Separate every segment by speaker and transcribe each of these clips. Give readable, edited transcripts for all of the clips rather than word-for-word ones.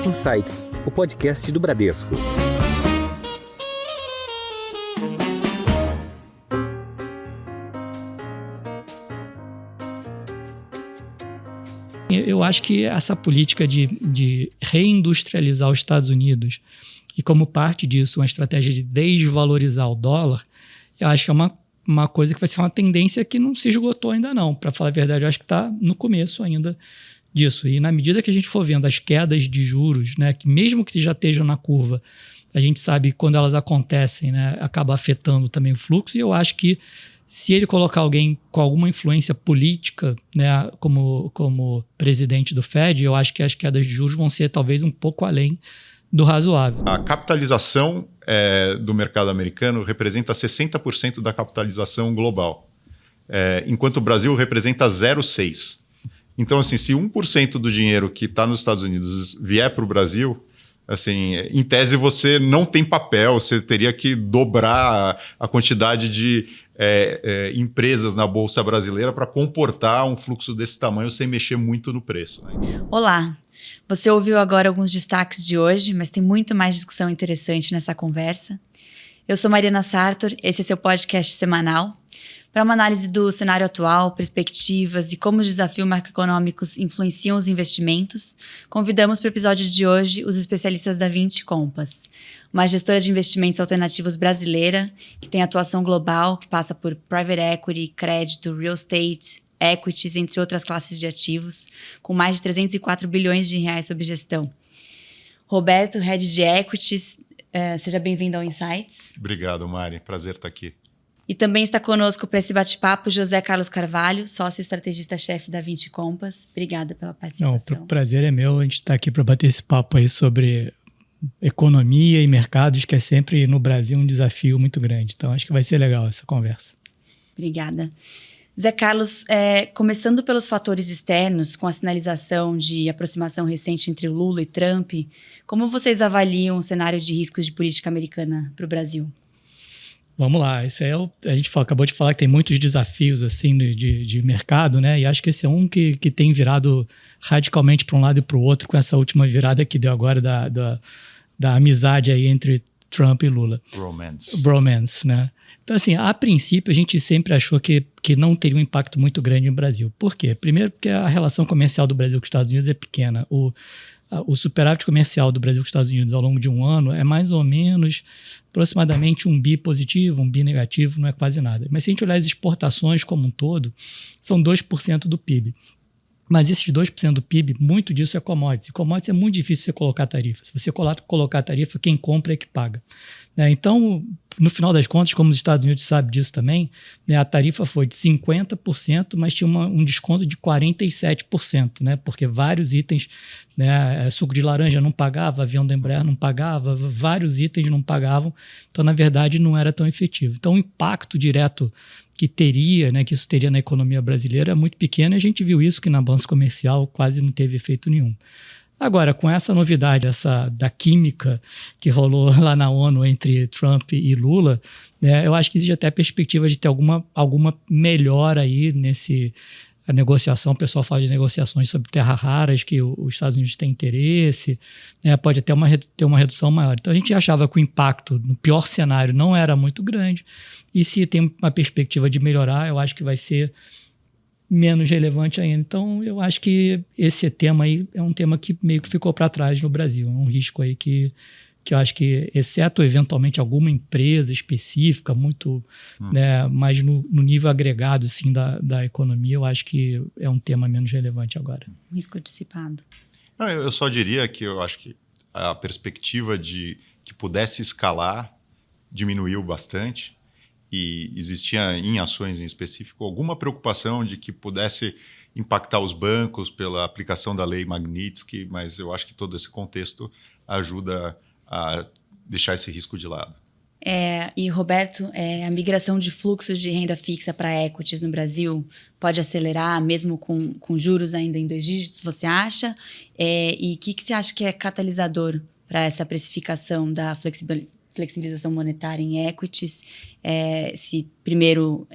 Speaker 1: Insights, o podcast do Bradesco.
Speaker 2: Eu acho que essa política de reindustrializar os Estados Unidos e, como parte disso, uma estratégia de desvalorizar o dólar, eu acho que é uma coisa que vai ser uma tendência que não se esgotou ainda não. Para falar a verdade, eu acho que está no começo ainda disso. E na medida que a gente for vendo as quedas de juros, né, que mesmo que já estejam na curva, a gente sabe que quando elas acontecem, né, acaba afetando também o fluxo. E eu acho que se ele colocar alguém com alguma influência política, né, como presidente do Fed, eu acho que as quedas de juros vão ser talvez um pouco além do razoável.
Speaker 3: A capitalização do mercado americano representa 60% da capitalização global, enquanto o Brasil representa 0,6%. Então, assim, se 1% do dinheiro que está nos Estados Unidos vier para o Brasil, assim, em tese você não tem papel, você teria que dobrar a quantidade de empresas na Bolsa Brasileira para comportar um fluxo desse tamanho sem mexer muito no preço, né?
Speaker 4: Olá, você ouviu agora alguns destaques de hoje, mas tem muito mais discussão interessante nessa conversa. Eu sou Mariana Sartor, esse é seu podcast semanal. Para uma análise do cenário atual, perspectivas e como os desafios macroeconômicos influenciam os investimentos, convidamos para o episódio de hoje os especialistas da Vinci Compass, uma gestora de investimentos alternativos brasileira que tem atuação global, que passa por private equity, crédito, real estate, equities, entre outras classes de ativos, com mais de 304 bilhões de reais sob gestão. Roberto, Head de Equities, seja bem-vindo ao Insights.
Speaker 3: Obrigado, Mari. Prazer estar aqui.
Speaker 4: E também está conosco para esse bate-papo José Carlos Carvalho, sócio estrategista-chefe da Vinci Compass. Obrigada pela participação.
Speaker 2: Não, o prazer é meu, a gente está aqui para bater esse papo aí sobre economia e mercados, que é sempre no Brasil um desafio muito grande. Então acho que vai ser legal essa conversa.
Speaker 4: Obrigada. Zé Carlos, começando pelos fatores externos, com a sinalização de aproximação recente entre Lula e Trump, como vocês avaliam o cenário de riscos de política americana para o Brasil?
Speaker 2: Vamos lá, esse a gente acabou de falar que tem muitos desafios assim de mercado, né? E acho que esse é um que tem virado radicalmente para um lado e para o outro, com essa última virada que deu agora da amizade aí entre Trump e Lula. Bromance, né? Então, assim, a princípio a gente sempre achou que não teria um impacto muito grande no Brasil. Por quê? Primeiro porque a relação comercial do Brasil com os Estados Unidos é pequena. O superávit comercial do Brasil com os Estados Unidos ao longo de um ano é mais ou menos aproximadamente um bi positivo, um bi negativo, não é quase nada. Mas se a gente olhar as exportações como um todo, são 2% do PIB. Mas esses 2% do PIB, muito disso é commodities. E commodities é muito difícil você colocar tarifa. Se você colocar tarifa, quem compra é que paga. Então, no final das contas, como os Estados Unidos sabem disso também, a tarifa foi de 50%, mas tinha um desconto de 47%, né? Porque vários itens, suco de laranja não pagava, avião da Embraer não pagava, vários itens não pagavam. Então, na verdade, não era tão efetivo. Então, o impacto direto que isso teria na economia brasileira é muito pequeno, e a gente viu isso que na balança comercial quase não teve efeito nenhum. Agora, com essa novidade da química que rolou lá na ONU entre Trump e Lula, eu acho que existe até a perspectiva de ter alguma melhora aí a negociação. O pessoal fala de negociações sobre terras raras, que os Estados Unidos têm interesse, pode até ter uma redução maior. Então a gente achava que o impacto, no pior cenário, não era muito grande, e se tem uma perspectiva de melhorar, eu acho que vai ser menos relevante ainda. Então eu acho que esse tema aí é um tema que meio que ficou para trás no Brasil, é um risco aí que eu acho que, exceto eventualmente alguma empresa específica, muito mais no nível agregado assim, da economia, eu acho que é um tema menos relevante agora.
Speaker 4: Risco dissipado.
Speaker 3: Não, eu só diria que eu acho que a perspectiva de que pudesse escalar diminuiu bastante, e existia em ações em específico alguma preocupação de que pudesse impactar os bancos pela aplicação da lei Magnitsky, mas eu acho que todo esse contexto ajuda a deixar esse risco de lado.
Speaker 4: E, Roberto, a migração de fluxos de renda fixa para equities no Brasil pode acelerar, mesmo com juros ainda em 2 dígitos, você acha? E o que você acha que é catalisador para essa precificação da flexibilização monetária em equities, se primeiro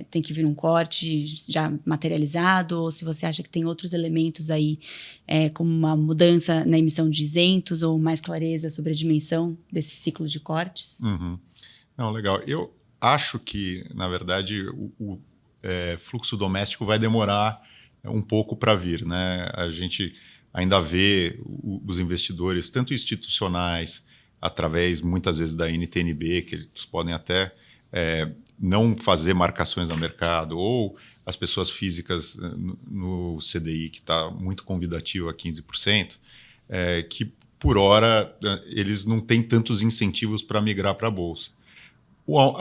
Speaker 4: tem que vir um corte já materializado, ou se você acha que tem outros elementos aí, como uma mudança na emissão de isentos, ou mais clareza sobre a dimensão desse ciclo de cortes?
Speaker 3: Uhum. Não, legal. Eu acho que, na verdade, o fluxo doméstico vai demorar um pouco para vir, né? A gente ainda vê os investidores, tanto institucionais, através, muitas vezes, da NTN-B, que eles podem até não fazer marcações no mercado, ou as pessoas físicas no CDI, que está muito convidativo a 15%, que, por hora, eles não têm tantos incentivos para migrar para a Bolsa.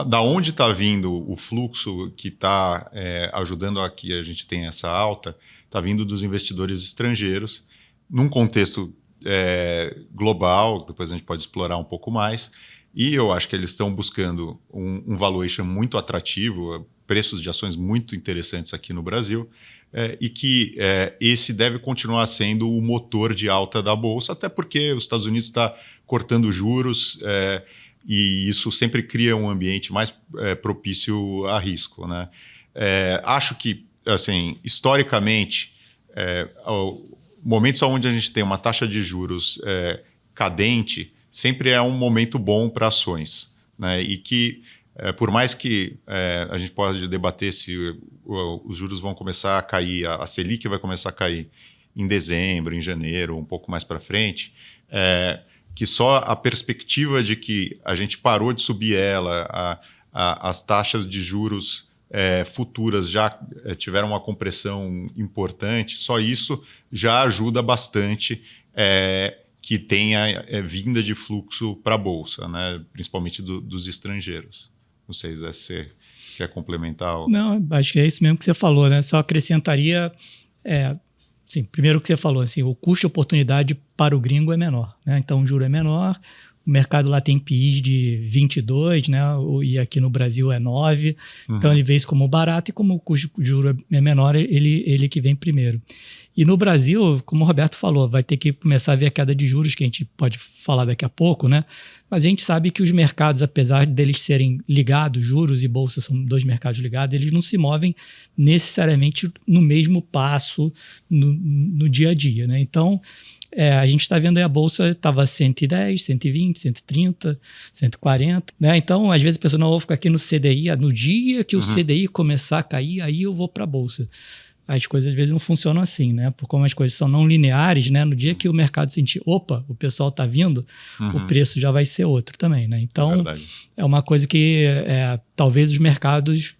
Speaker 3: Da onde está vindo o fluxo que está ajudando a que a gente tenha essa alta, está vindo dos investidores estrangeiros, num contexto global, depois a gente pode explorar um pouco mais, e eu acho que eles estão buscando um valuation muito atrativo, preços de ações muito interessantes aqui no Brasil, e que esse deve continuar sendo o motor de alta da Bolsa, até porque os Estados Unidos está cortando juros, e isso sempre cria um ambiente mais propício a risco, né? Acho que, assim, historicamente, momentos onde a gente tem uma taxa de juros cadente sempre é um momento bom para ações, né? E que, por mais que a gente possa debater se os juros vão começar a cair, a Selic vai começar a cair em dezembro, em janeiro, um pouco mais para frente, que só a perspectiva de que a gente parou de subir as taxas de juros futuras já tiveram uma compressão importante, só isso já ajuda bastante que tenha vinda de fluxo para a Bolsa, né? Principalmente dos estrangeiros. Não sei se você quer complementar.
Speaker 2: Não, acho que é isso mesmo que você falou, né? Só acrescentaria... Sim, primeiro o que você falou, assim, o custo de oportunidade para o gringo é menor, né? Então o juro é menor, o mercado lá tem PIs de 22, né? E aqui no Brasil é 9, então ele vê isso como barato, e como o custo de juro é menor, ele que vem primeiro. E no Brasil, como o Roberto falou, vai ter que começar a ver a queda de juros, que a gente pode falar daqui a pouco, né? Mas a gente sabe que os mercados, apesar deles serem ligados, juros e bolsa são dois mercados ligados, eles não se movem necessariamente no mesmo passo no dia a dia, né? Então, a gente está vendo aí a bolsa estava 110, 120, 130, 140, né? Então, às vezes a pessoa não vai ficar aqui no CDI, no dia que o CDI começar a cair, aí eu vou para a bolsa. As coisas às vezes não funcionam assim, né? Por como as coisas são não lineares, né? No dia que o mercado sentir, opa, o pessoal está vindo, o preço já vai ser outro também, né? Então, é uma coisa que talvez os mercados,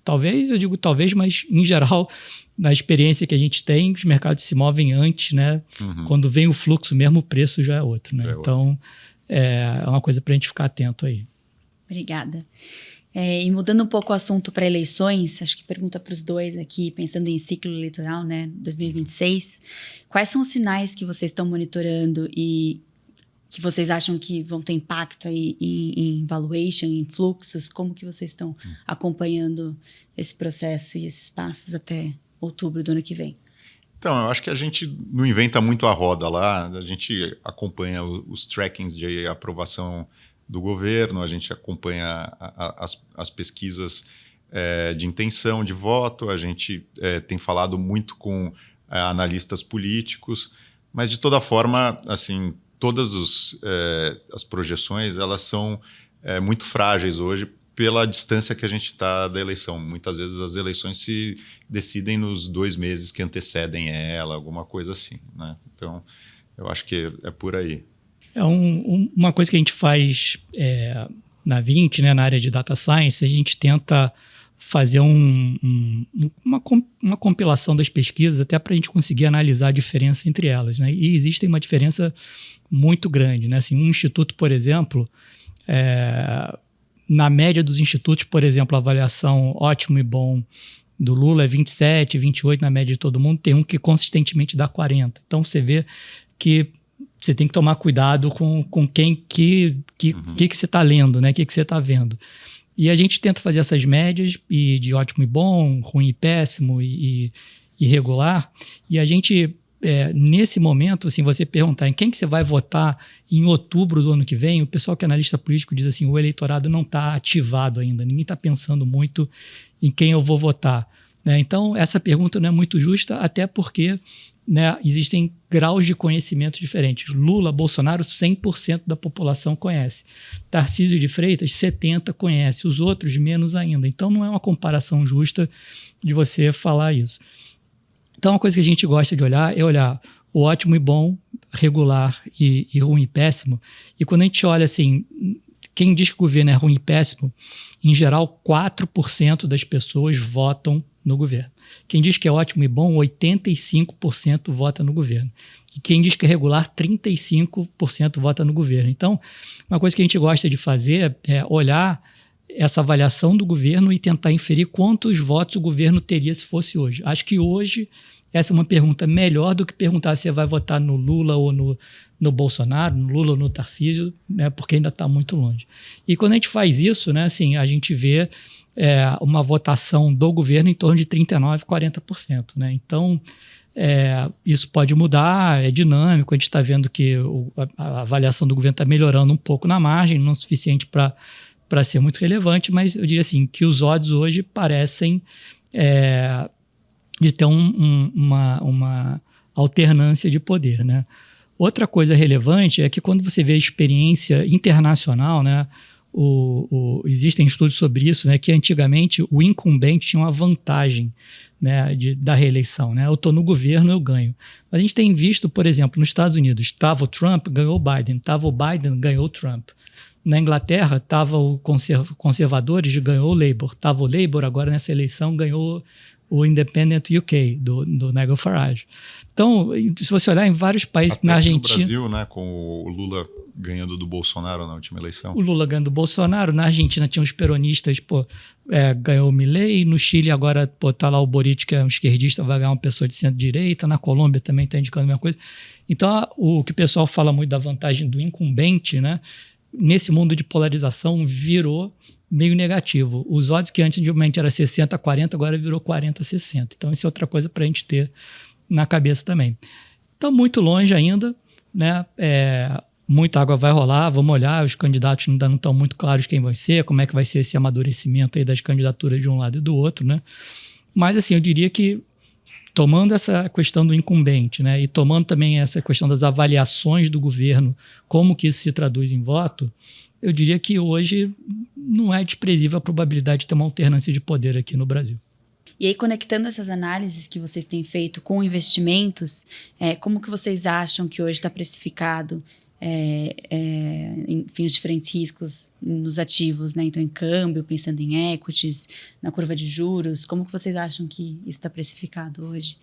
Speaker 2: eu digo talvez, mas em geral, na experiência que a gente tem, os mercados se movem antes, né? Quando vem o fluxo mesmo, o preço já é outro, né? Então, é uma coisa para a gente ficar atento aí.
Speaker 4: Obrigada. E mudando um pouco o assunto para eleições, acho que pergunta para os dois aqui, pensando em ciclo eleitoral, né, 2026, quais são os sinais que vocês estão monitorando e que vocês acham que vão ter impacto aí em valuation, em fluxos? Como que vocês estão acompanhando esse processo e esses passos até outubro do ano que vem?
Speaker 3: Então, eu acho que a gente não inventa muito a roda lá, a gente acompanha os trackings de aprovação do governo, a gente acompanha as pesquisas de intenção de voto, a gente tem falado muito com analistas políticos, mas de toda forma, assim, todas as projeções, elas são muito frágeis hoje pela distância que a gente está da eleição. Muitas vezes as eleições se decidem nos 2 meses que antecedem ela, alguma coisa assim, né? Então, eu acho que é por aí.
Speaker 2: Uma coisa que a gente faz na 20, né, na área de Data Science, a gente tenta fazer uma compilação das pesquisas até para a gente conseguir analisar a diferença entre elas, né? E existe uma diferença muito grande, né? Assim, um instituto, por exemplo, na média dos institutos, por exemplo, a avaliação ótimo e bom do Lula é 27, 28 na média de todo mundo, tem um que consistentemente dá 40. Então você vê que você tem que tomar cuidado com quem que você está lendo, né? O que você está vendo. E a gente tenta fazer essas médias de ótimo e bom, ruim e péssimo e regular, e a gente nesse momento, assim, você perguntar em quem que você vai votar em outubro do ano que vem, o pessoal que é analista político diz assim, o eleitorado não está ativado ainda, ninguém está pensando muito em quem eu vou votar. Né? Então, essa pergunta não é muito justa, até porque, né, existem graus de conhecimento diferentes. Lula, Bolsonaro, 100% da população conhece. Tarcísio de Freitas, 70% conhece. Os outros, menos ainda. Então, não é uma comparação justa de você falar isso. Então, uma coisa que a gente gosta de olhar é olhar o ótimo e bom, regular e ruim e péssimo. E quando a gente olha assim, quem diz que o governo é ruim e péssimo, em geral, 4% das pessoas votam no governo. Quem diz que é ótimo e bom, 85% vota no governo. E quem diz que é regular, 35% vota no governo. Então, uma coisa que a gente gosta de fazer é olhar essa avaliação do governo e tentar inferir quantos votos o governo teria se fosse hoje. Acho que hoje essa é uma pergunta melhor do que perguntar se você vai votar no Lula ou no Bolsonaro, no Lula ou no Tarcísio, né, porque ainda está muito longe. E quando a gente faz isso, né, assim, a gente vê uma votação do governo em torno de 39%, 40%. Né? Então, isso pode mudar, é dinâmico, a gente está vendo que a avaliação do governo está melhorando um pouco na margem, não o suficiente para ser muito relevante, mas eu diria assim, que os odds hoje parecem de ter uma alternância de poder. Né? Outra coisa relevante é que quando você vê a experiência internacional, né, existem estudos sobre isso, né, que antigamente o incumbente tinha uma vantagem, né, da reeleição. Né? Eu estou no governo, eu ganho. Mas a gente tem visto, por exemplo, nos Estados Unidos, estava o Trump, ganhou o Biden. Estava o Biden, ganhou o Trump. Na Inglaterra, estava o conservadores, ganhou o Labour. Estava o Labour, agora nessa eleição ganhou o Independent UK, do Nigel Farage. Então, se você olhar em vários países,
Speaker 3: até
Speaker 2: na Argentina...
Speaker 3: no Brasil, né, com o Lula ganhando do Bolsonaro na última eleição.
Speaker 2: O Lula ganhando do Bolsonaro. Na Argentina tinha os peronistas, ganhou o Milei. No Chile agora tá lá o Boric, que é um esquerdista, vai ganhar uma pessoa de centro-direita. Na Colômbia também está indicando a mesma coisa. Então, o que o pessoal fala muito da vantagem do incumbente, né, nesse mundo de polarização, virou meio negativo. Os odds que antigamente era 60-40, agora virou 40-60. Então, isso é outra coisa para a gente ter na cabeça também. Então, muito longe ainda, né? Muita água vai rolar, vamos olhar, os candidatos ainda não estão muito claros quem vai ser, como é que vai ser esse amadurecimento aí das candidaturas de um lado e do outro, né? Mas, assim, eu diria que tomando essa questão do incumbente, né, e tomando também essa questão das avaliações do governo, como que isso se traduz em voto, eu diria que hoje não é desprezível a probabilidade de ter uma alternância de poder aqui no Brasil.
Speaker 4: E aí, conectando essas análises que vocês têm feito com investimentos, como que vocês acham que hoje está precificado enfim, os diferentes riscos nos ativos, né? Então, em câmbio, pensando em equities, na curva de juros, como que vocês acham que isso está precificado hoje?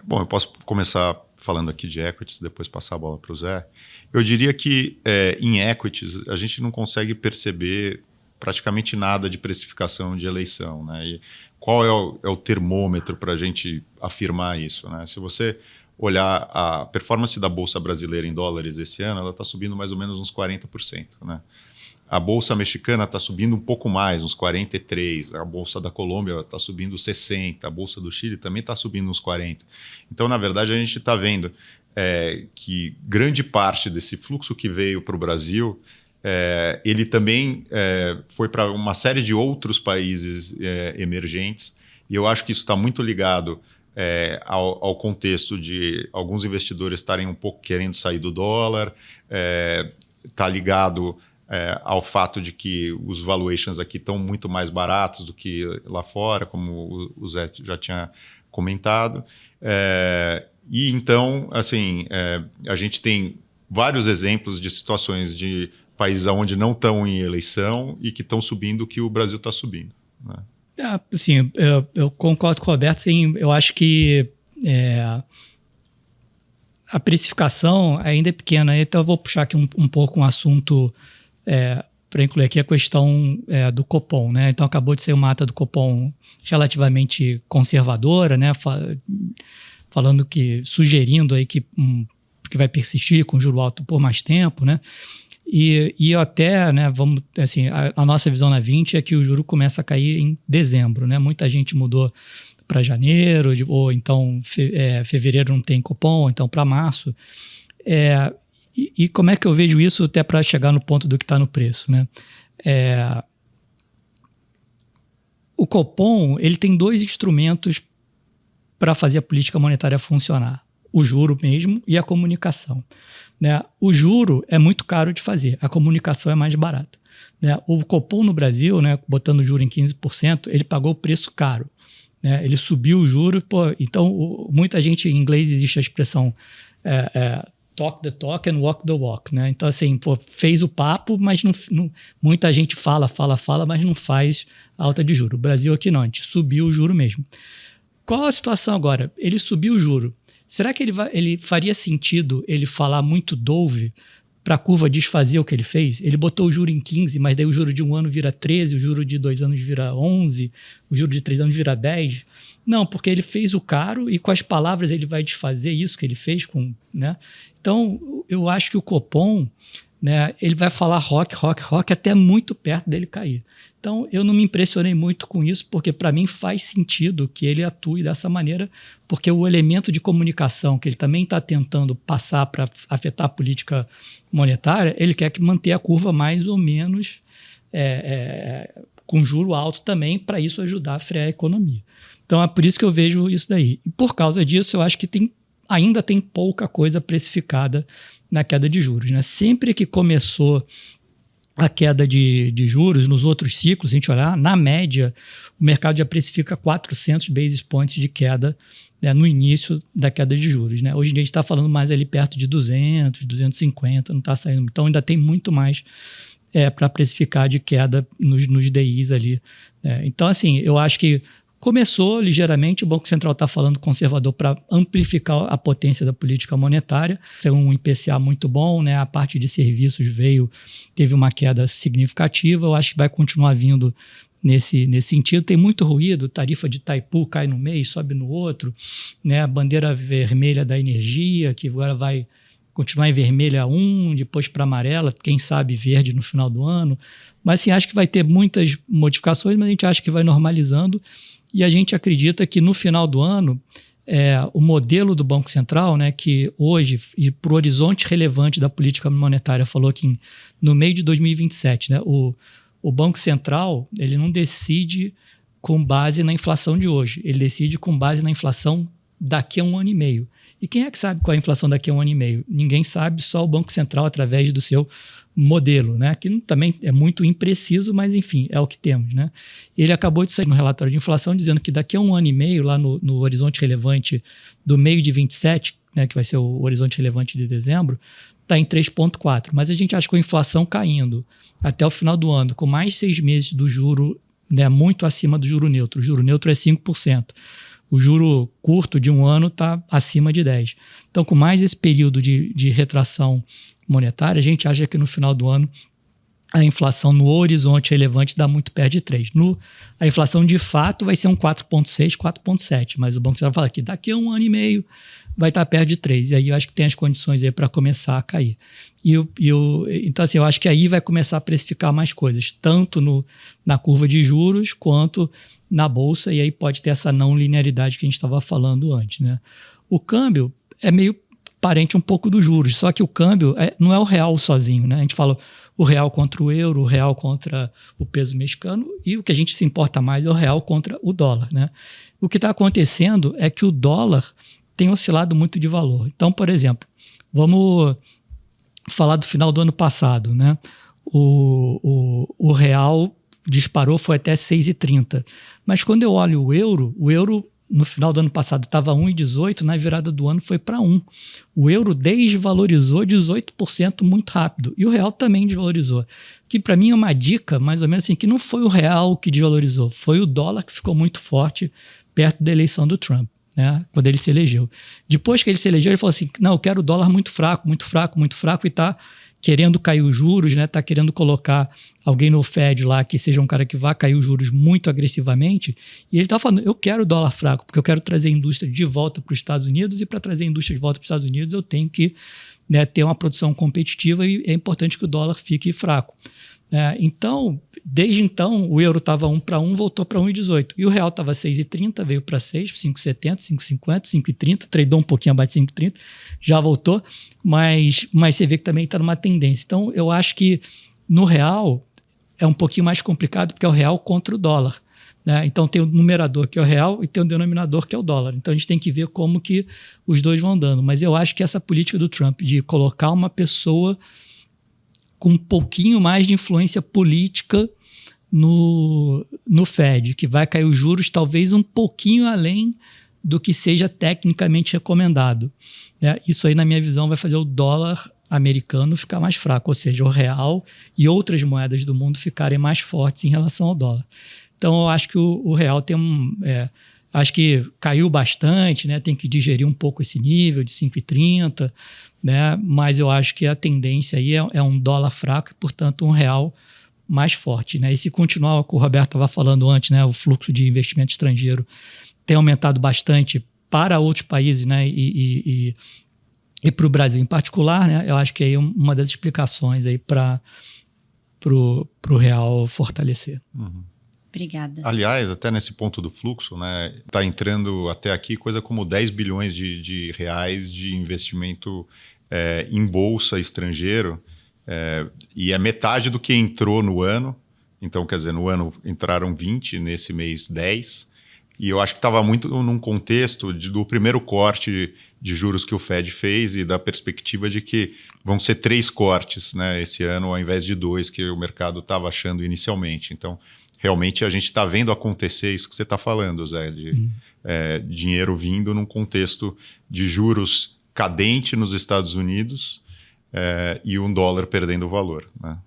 Speaker 3: Bom, eu posso começar falando aqui de equities, depois passar a bola para o Zé. Eu diria que em equities a gente não consegue perceber praticamente nada de precificação de eleição, né? E qual é o termômetro para a gente afirmar isso, né? Se você olhar a performance da Bolsa Brasileira em dólares esse ano, ela está subindo mais ou menos uns 40%. Né? A Bolsa Mexicana está subindo um pouco mais, uns 43%. A Bolsa da Colômbia está subindo 60%. A Bolsa do Chile também está subindo uns 40%. Então, na verdade, a gente está vendo que grande parte desse fluxo que veio para o Brasil, ele também foi para uma série de outros países emergentes. E eu acho que isso está muito ligado ao contexto de alguns investidores estarem um pouco querendo sair do dólar, está ligado ao fato de que os valuations aqui estão muito mais baratos do que lá fora, como o Zé já tinha comentado. E então, assim, a gente tem vários exemplos de situações de países onde não estão em eleição e que estão subindo o que o Brasil está subindo, né?
Speaker 2: Assim, eu concordo com o Roberto, sim, eu acho que a precificação ainda é pequena, então eu vou puxar aqui um pouco um assunto para incluir aqui a questão do Copom, né? Então acabou de sair uma ata do Copom relativamente conservadora, né? Falando sugerindo aí que vai persistir com juro alto por mais tempo, né? E até, né, vamos, assim, a nossa visão na 20 é que o juro começa a cair em dezembro, né? Muita gente mudou para janeiro, ou então fevereiro não tem Copom, então para março. E como é que eu vejo isso até para chegar no ponto do que está no preço, né? O Copom, ele tem 2 instrumentos para fazer a política monetária funcionar. O juro mesmo e a comunicação, né? O juro é muito caro de fazer, a comunicação é mais barata, né? O Copom no Brasil, né, botando o juro em 15%, ele pagou o preço caro, né? Ele subiu o juro, então muita gente, em inglês existe a expressão talk the talk and walk the walk, né? Então assim, fez o papo, mas muita gente fala, mas não faz alta de juro. O Brasil aqui não, a gente subiu o juro mesmo. Qual a situação agora? Ele subiu o juro. Será que ele faria sentido ele falar muito dove para a curva desfazer o que ele fez? Ele botou o juro em 15, mas daí o juro de 1 ano vira 13, o juro de 2 anos vira 11, o juro de 3 anos vira 10. Não, porque ele fez o caro e com as palavras ele vai desfazer isso que ele fez, né? Então, eu acho que o Copom, né, ele vai falar rock até muito perto dele cair. Então, eu não me impressionei muito com isso, porque para mim faz sentido que ele atue dessa maneira, porque o elemento de comunicação que ele também está tentando passar para afetar a política monetária, ele quer que manter a curva mais ou menos com juro alto também, para isso ajudar a frear a economia. Então, é por isso que eu vejo isso daí. E por causa disso, eu acho que ainda tem pouca coisa precificada na queda de juros, né? Sempre que começou a queda de juros nos outros ciclos, se a gente olhar, na média, o mercado já precifica 400 basis points de queda, né, no início da queda de juros, né? Hoje em dia a gente está falando mais ali perto de 200, 250, não está saindo. Então ainda tem muito mais para precificar de queda nos DIs ali. Então, assim, eu acho que começou ligeiramente, o Banco Central está falando conservador para amplificar a potência da política monetária. É um IPCA muito bom, né? A parte de serviços teve uma queda significativa. Eu acho que vai continuar vindo nesse sentido. Tem muito ruído, tarifa de Itaipu cai no mês, sobe no outro, né? A bandeira vermelha da energia, que agora vai continuar em vermelha 1, depois para amarela, quem sabe verde no final do ano. Mas assim, acho que vai ter muitas modificações, mas a gente acha que vai normalizando. E a gente acredita que no final do ano, o modelo do Banco Central, né, que hoje, e para o horizonte relevante da política monetária, falou que no meio de 2027, né, o Banco Central ele não decide com base na inflação de hoje, ele decide com base na inflação daqui a 1 ano e meio. E quem é que sabe qual é a inflação daqui a 1 ano e meio? Ninguém sabe, só o Banco Central através do seu modelo, né? Que também é muito impreciso, mas enfim, é o que temos, né? Ele acabou de sair no relatório de inflação dizendo que daqui a 1 ano e meio, lá no horizonte relevante do meio de 27, né, que vai ser o horizonte relevante de dezembro, está em 3,4. Mas a gente acha que a inflação caindo até o final do ano, com mais 6 meses do juro, né, muito acima do juro neutro. O juro neutro é 5%. O juro curto de 1 ano está acima de 10%. Então, com mais esse período de retração monetária, a gente acha que no final do ano a inflação no horizonte relevante dá muito perto de 3%. A inflação de fato vai ser um 4,6%, 4,7%, mas o Banco Central fala que daqui a 1 ano e meio vai estar perto de 3%. E aí eu acho que tem as condições aí para começar a cair. Então, assim, eu acho que aí vai começar a precificar mais coisas, tanto na curva de juros quanto na bolsa, e aí pode ter essa não linearidade que a gente estava falando antes, né? O câmbio é meio parente um pouco dos juros, só que o câmbio não é o real sozinho, né? A gente fala o real contra o euro, o real contra o peso mexicano, e o que a gente se importa mais é o real contra o dólar, né? O que está acontecendo é que o dólar tem oscilado muito de valor. Então, por exemplo, vamos falar do final do ano passado, né? O real disparou, foi até 6,30. Mas quando eu olho o euro no final do ano passado estava 1,18, na virada do ano foi para 1. O euro desvalorizou 18% muito rápido. E o real também desvalorizou. Que para mim é uma dica, mais ou menos assim, que não foi o real que desvalorizou, foi o dólar que ficou muito forte perto da eleição do Trump, né? Quando ele se elegeu. Depois que ele se elegeu, ele falou assim, não, eu quero o dólar muito fraco, e está querendo cair os juros, né? Está querendo colocar alguém no Fed lá que seja um cara que vá cair os juros muito agressivamente, e ele está falando, eu quero o dólar fraco, porque eu quero trazer a indústria de volta para os Estados Unidos, e para trazer a indústria de volta para os Estados Unidos eu tenho que, né, ter uma produção competitiva e é importante que o dólar fique fraco. Então, desde então, o euro estava 1 para 1, voltou para 1,18. E o real estava 6,30, veio para 6, 5,70, 5,50, 5,30, tradou um pouquinho abaixo de 5,30, já voltou, mas você vê que também está numa tendência. Então, eu acho que no real é um pouquinho mais complicado, porque é o real contra o dólar. Então, tem o numerador, que é o real, e tem o denominador, que é o dólar. Então, a gente tem que ver como que os dois vão dando. Mas eu acho que essa política do Trump de colocar uma pessoa com um pouquinho mais de influência política no Fed, que vai cair os juros talvez um pouquinho além do que seja tecnicamente recomendado. Isso aí, na minha visão, vai fazer o dólar americano ficar mais fraco, ou seja, o real e outras moedas do mundo ficarem mais fortes em relação ao dólar. Então, eu acho que o real tem acho que caiu bastante, né? Tem que digerir um pouco esse nível de 5,30, né? Mas eu acho que a tendência aí é um dólar fraco e, portanto, um real mais forte, né? E se continuar o que o Roberto estava falando antes, né? O fluxo de investimento estrangeiro tem aumentado bastante para outros países, né? E para o Brasil em particular, né? Eu acho que aí é uma das explicações aí para o real fortalecer.
Speaker 3: Uhum.
Speaker 4: Obrigada.
Speaker 3: Aliás, até nesse ponto do fluxo, né, está entrando até aqui coisa como 10 bilhões de reais de investimento em bolsa estrangeiro, e é metade do que entrou no ano. Então, quer dizer, no ano entraram 20, nesse mês 10, e eu acho que estava muito num contexto do primeiro corte de juros que o Fed fez e da perspectiva de que vão ser 3 cortes, né, esse ano, ao invés de 2 que o mercado estava achando inicialmente. Então, realmente a gente está vendo acontecer isso que você está falando, Zé, de dinheiro vindo num contexto de juros cadente nos Estados Unidos e um dólar perdendo valor, né?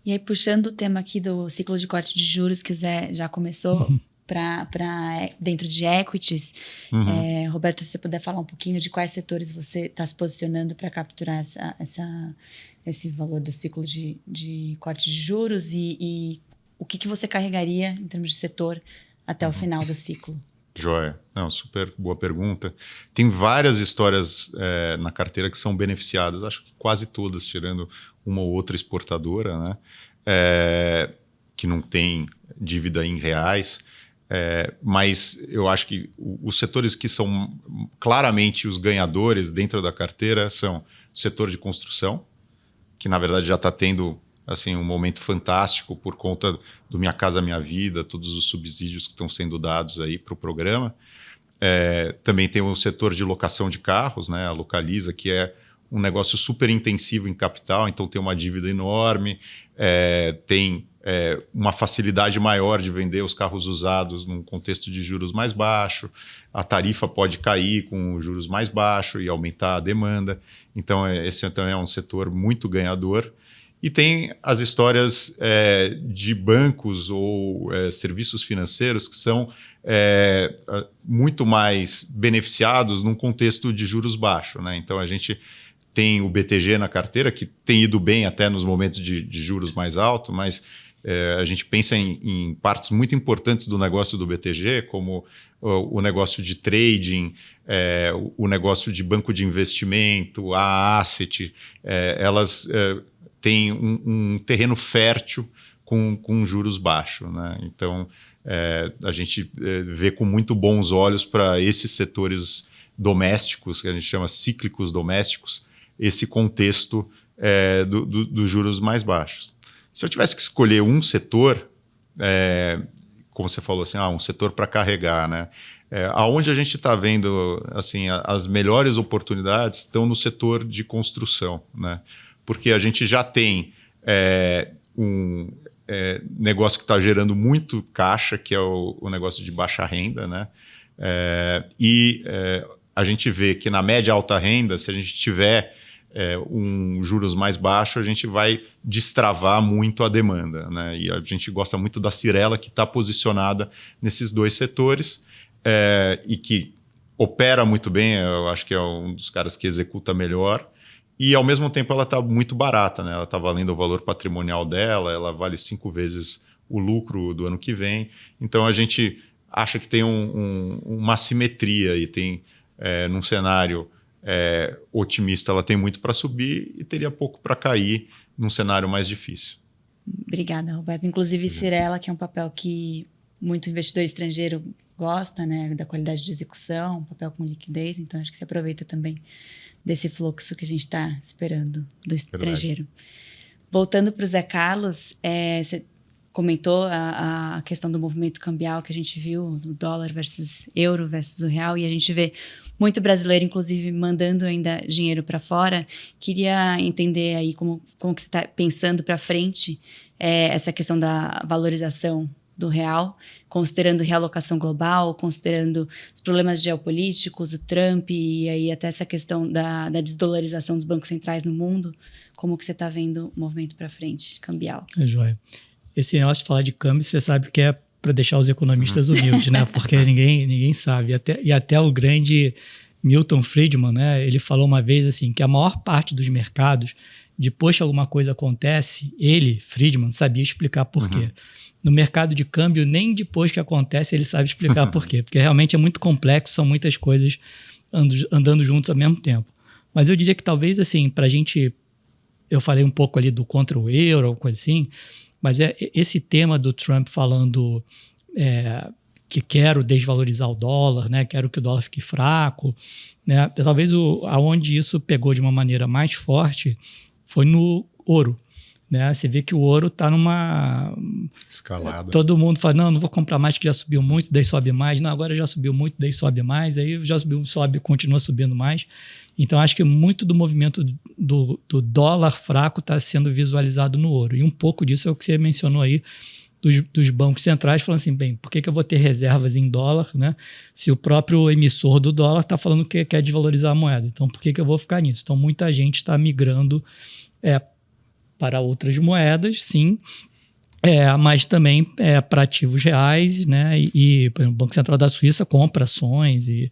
Speaker 4: E aí, puxando o tema aqui do ciclo de corte de juros que o Zé já começou para dentro de equities, Roberto, se você puder falar um pouquinho de quais setores você está se posicionando para capturar esse valor do ciclo de corte de juros e o que você carregaria em termos de setor até o final do ciclo?
Speaker 3: Joia. Não, super boa pergunta. Tem várias histórias na carteira que são beneficiadas, acho que quase todas, tirando uma ou outra exportadora, né? Que não tem dívida em reais. Mas eu acho que os setores que são claramente os ganhadores dentro da carteira são o setor de construção, que na verdade já está tendo assim, um momento fantástico por conta do Minha Casa Minha Vida, todos os subsídios que estão sendo dados aí para o programa. Também tem o setor de locação de carros, né, a Localiza, que é um negócio super intensivo em capital, então tem uma dívida enorme, tem uma facilidade maior de vender os carros usados num contexto de juros mais baixo, a tarifa pode cair com juros mais baixos e aumentar a demanda. Então, esse também é um setor muito ganhador. E tem as histórias de bancos ou serviços financeiros que são muito mais beneficiados num contexto de juros baixos, né? Então, a gente tem o BTG na carteira, que tem ido bem até nos momentos de juros mais altos, mas a gente pensa em partes muito importantes do negócio do BTG, como o negócio de trading, o negócio de banco de investimento, a asset, elas têm um terreno fértil com juros baixos, né? Então, a gente vê com muito bons olhos para esses setores domésticos, que a gente chama cíclicos domésticos, esse contexto dos juros mais baixos. Se eu tivesse que escolher um setor, como você falou assim, um setor para carregar, né? Aonde a gente está vendo assim, as melhores oportunidades estão no setor de construção, né? Porque a gente já tem um negócio que está gerando muito caixa, que é o negócio de baixa renda, né? A gente vê que na média alta renda, se a gente tiver juros mais baixos, a gente vai destravar muito a demanda, né? E a gente gosta muito da Cyrela, que está posicionada nesses dois setores e que opera muito bem, eu acho que é um dos caras que executa melhor. E, ao mesmo tempo, ela está muito barata, né? Ela está valendo o valor patrimonial dela, ela vale 5 vezes o lucro do ano que vem. Então, a gente acha que tem uma simetria e tem, num cenário otimista, ela tem muito para subir e teria pouco para cair num cenário mais difícil.
Speaker 4: Obrigada, Roberto. Inclusive, Cyrela, que é um papel que muito investidor estrangeiro gosta, né, da qualidade de execução, um papel com liquidez, então acho que você aproveita também desse fluxo que a gente está esperando do estrangeiro. Voltando para o Zé Carlos, você comentou a questão do movimento cambial que a gente viu, do dólar versus euro versus o real, e a gente vê muito brasileiro, inclusive, mandando ainda dinheiro para fora. Queria entender aí como que você está pensando para frente essa questão da valorização do real, considerando realocação global, considerando os problemas geopolíticos, o Trump e aí até essa questão da desdolarização dos bancos centrais no mundo. Como que você está vendo o movimento para frente, cambial?
Speaker 2: Joia. Esse negócio de falar de câmbio, você sabe que é para deixar os economistas humildes, né? Porque ninguém sabe. E até o grande Milton Friedman, né? Ele falou uma vez assim, que a maior parte dos mercados, depois que alguma coisa acontece, Friedman, sabia explicar por quê. No mercado de câmbio, nem depois que acontece ele sabe explicar por quê. Porque realmente é muito complexo, são muitas coisas andando juntos ao mesmo tempo. Mas eu diria que talvez, assim, para a gente... Eu falei um pouco ali do contra o euro, coisa assim, mas esse tema do Trump falando que quero desvalorizar o dólar, né, quero que o dólar fique fraco, né, talvez aonde isso pegou de uma maneira mais forte foi no ouro. Né? Você vê que o ouro está numa...
Speaker 3: escalada.
Speaker 2: Todo mundo fala, não vou comprar mais que já subiu muito, daí sobe mais. Não, agora já subiu muito, daí sobe mais. Aí já subiu, sobe, continua subindo mais. Então, acho que muito do movimento do dólar fraco está sendo visualizado no ouro. E um pouco disso é o que você mencionou aí dos bancos centrais, falando assim, bem, por que eu vou ter reservas em dólar, né? Se o próprio emissor do dólar está falando que quer desvalorizar a moeda. Então, por que eu vou ficar nisso? Então, muita gente está migrando para outras moedas, sim, mas também para ativos reais, né? E por exemplo, o Banco Central da Suíça compra ações e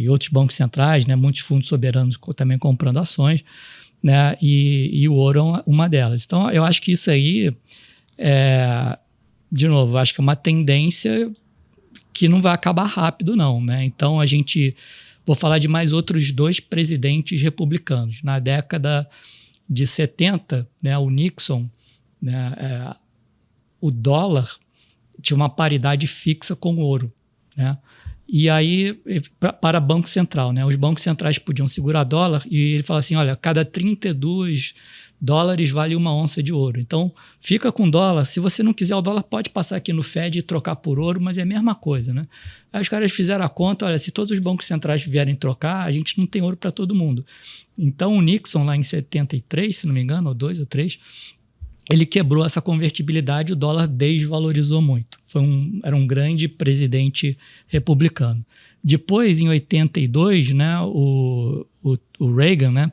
Speaker 2: outros bancos centrais, né? Muitos fundos soberanos também comprando ações, né? E o ouro é uma delas. Então, eu acho que isso aí, de novo, acho que é uma tendência que não vai acabar rápido, não, né? Então, vou falar de mais outros 2 presidentes republicanos. Na década de 70, né, o Nixon, né, o dólar tinha uma paridade fixa com o ouro, né? E aí, para Banco Central, né, os bancos centrais podiam segurar dólar e ele fala assim, olha, cada 32 dólares vale 1 onça de ouro. Então, fica com dólar. Se você não quiser o dólar, pode passar aqui no Fed e trocar por ouro, mas é a mesma coisa, né? Aí os caras fizeram a conta, olha, se todos os bancos centrais vierem trocar, a gente não tem ouro para todo mundo. Então, o Nixon, lá em 73, se não me engano, ou 2 ou 3, ele quebrou essa convertibilidade, o dólar desvalorizou muito. Era um grande presidente republicano. Depois, em 82, né, o Reagan, né,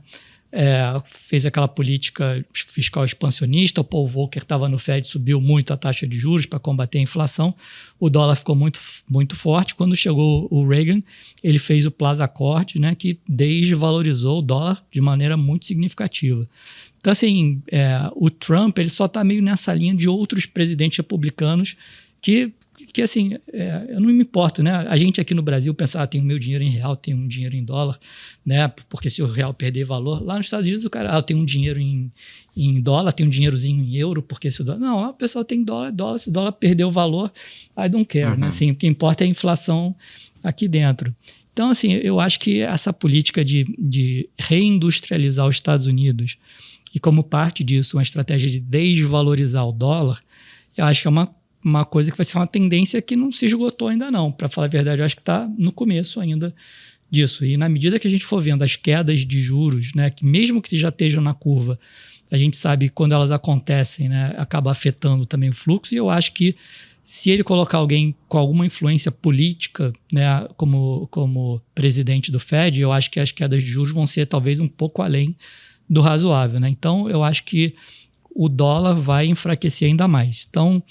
Speaker 2: fez aquela política fiscal expansionista, o Paul Volcker estava no Fed, subiu muito a taxa de juros para combater a inflação, o dólar ficou muito, muito forte. Quando chegou o Reagan, ele fez o Plaza Accord, né, que desvalorizou o dólar de maneira muito significativa. Então, assim, o Trump ele só está meio nessa linha de outros presidentes republicanos que assim, eu não me importo, né? A gente aqui no Brasil pensa, tem o meu dinheiro em real, tem um dinheiro em dólar, né? Porque se o real perder valor, lá nos Estados Unidos o cara tem um dinheiro em dólar, tem um dinheirozinho em euro, porque se o dólar... Não, lá o pessoal tem dólar, se o dólar perder o valor, I don't care, né? Assim, o que importa é a inflação aqui dentro. Então, assim, eu acho que essa política de reindustrializar os Estados Unidos e como parte disso, uma estratégia de desvalorizar o dólar, eu acho que é uma coisa que vai ser uma tendência que não se esgotou ainda não. Para falar a verdade, eu acho que está no começo ainda disso. E na medida que a gente for vendo as quedas de juros, né, que mesmo que já estejam na curva, a gente sabe que quando elas acontecem, né, acaba afetando também o fluxo. E eu acho que se ele colocar alguém com alguma influência política, né, como presidente do Fed, eu acho que as quedas de juros vão ser talvez um pouco além do razoável, né? Então, eu acho que o dólar vai enfraquecer ainda mais. Então,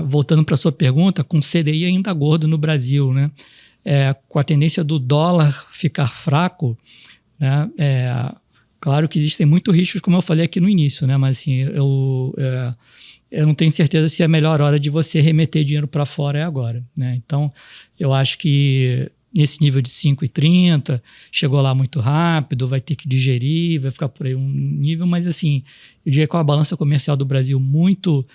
Speaker 2: voltando para a sua pergunta, com CDI ainda gordo no Brasil, né? Com a tendência do dólar ficar fraco, né? Claro que existem muitos riscos, como eu falei aqui no início, né? Mas assim, eu não tenho certeza se a melhor hora de você remeter dinheiro para fora é agora, né? Então, eu acho que nesse nível de 5,30, chegou lá muito rápido, vai ter que digerir, vai ficar por aí um nível, mas assim, eu diria que com a balança comercial do Brasil muito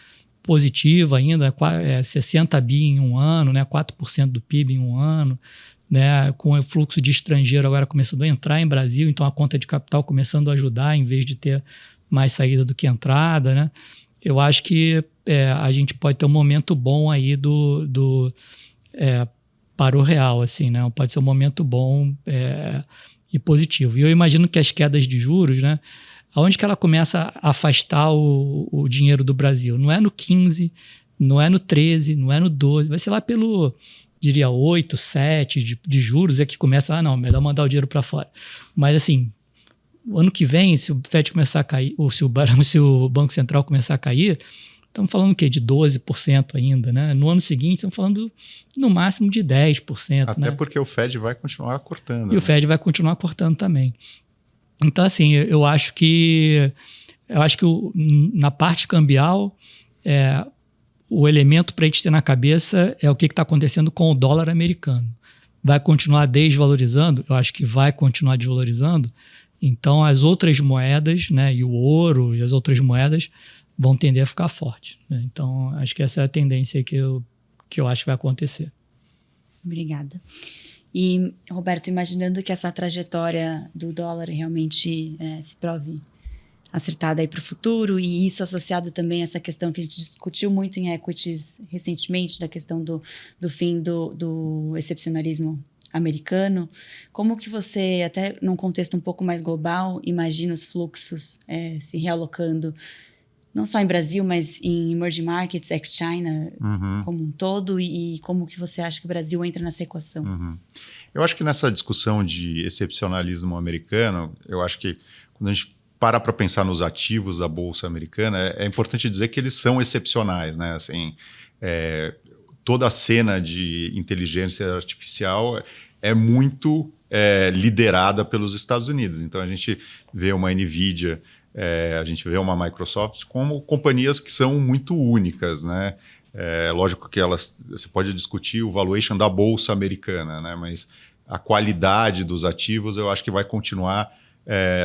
Speaker 2: positiva ainda, 60 bi em um ano, né, 4% do PIB em um ano, né, com o fluxo de estrangeiro agora começando a entrar em Brasil, então a conta de capital começando a ajudar em vez de ter mais saída do que entrada, né? Eu acho que a gente pode ter um momento bom aí para o real, assim, né? Pode ser um momento bom e positivo. E eu imagino que as quedas de juros, né? Aonde que ela começa a afastar o dinheiro do Brasil? Não é no 15, não é no 13, não é no 12, vai ser lá pelo, diria, 8, 7 de juros é que começa, não, melhor mandar o dinheiro para fora. Mas assim, o ano que vem, se o FED começar a cair, ou se o Banco Central começar a cair, estamos falando o quê? De 12% ainda, né? No ano seguinte, estamos falando no máximo de 10%.
Speaker 3: Até porque o FED vai continuar cortando.
Speaker 2: E o FED vai continuar cortando também. Então, assim, eu acho que na parte cambial, o elemento para a gente ter na cabeça é o que está acontecendo com o dólar americano. Vai continuar desvalorizando? Eu acho que vai continuar desvalorizando. Então, as outras moedas, né, e o ouro e as outras moedas vão tender a ficar fortes, né? Então, acho que essa é a tendência que eu acho que vai acontecer.
Speaker 4: Obrigada. E, Roberto, imaginando que essa trajetória do dólar realmente se prove acertada aí para o futuro, e isso associado também a essa questão que a gente discutiu muito em equities recentemente, da questão do fim do excepcionalismo americano, como que você, até num contexto um pouco mais global, imagina os fluxos se realocando, não só em Brasil, mas em emerging markets, ex-China, como um todo, e como que você acha que o Brasil entra nessa equação?
Speaker 3: Eu acho que nessa discussão de excepcionalismo americano, eu acho que quando a gente para pensar nos ativos da Bolsa Americana, é importante dizer que eles são excepcionais, né? Assim, toda a cena de inteligência artificial é muito liderada pelos Estados Unidos. Então, a gente vê uma NVIDIA, a gente vê uma Microsoft como companhias que são muito únicas, né? Lógico que você pode discutir o valuation da Bolsa Americana, né? Mas a qualidade dos ativos eu acho que vai continuar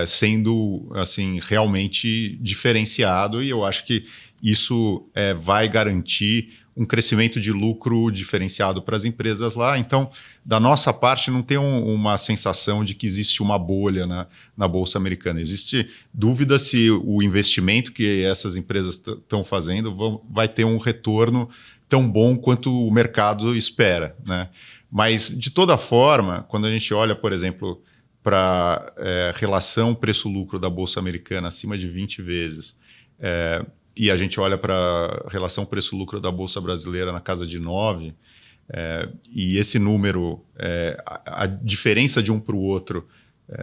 Speaker 3: sendo assim, realmente diferenciado, e eu acho que isso vai garantir um crescimento de lucro diferenciado para as empresas lá. Então, da nossa parte, não tem uma sensação de que existe uma bolha na Bolsa Americana. Existe dúvida se o investimento que essas empresas estão fazendo vai ter um retorno tão bom quanto o mercado espera, né? Mas, de toda forma, quando a gente olha, por exemplo, para relação preço-lucro da Bolsa Americana acima de 20 vezes, e a gente olha para a relação preço-lucro da Bolsa Brasileira na casa de 9, e esse número, a diferença de um para o outro,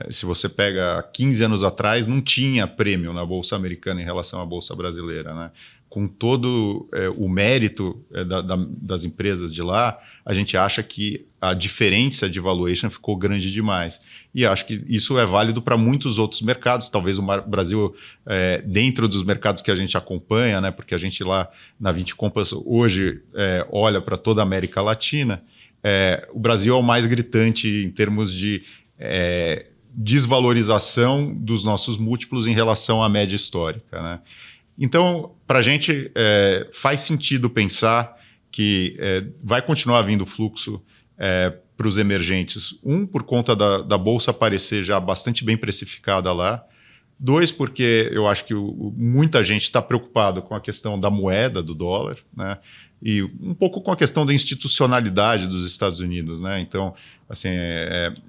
Speaker 3: se você pega 15 anos atrás, não tinha prêmio na Bolsa Americana em relação à Bolsa Brasileira, né? Com todo o mérito das empresas de lá, a gente acha que a diferença de valuation ficou grande demais. E acho que isso é válido para muitos outros mercados. Talvez o Brasil, dentro dos mercados que a gente acompanha, né, porque a gente lá na 20 Compass hoje olha para toda a América Latina, o Brasil é o mais gritante em termos de desvalorização dos nossos múltiplos em relação à média histórica, né? Então, para a gente, faz sentido pensar que vai continuar vindo fluxo para os emergentes. Por conta da Bolsa parecer já bastante bem precificada lá. 2, porque eu acho que muita gente está preocupado com a questão da moeda, do dólar, né? E um pouco com a questão da institucionalidade dos Estados Unidos, né? Então, assim,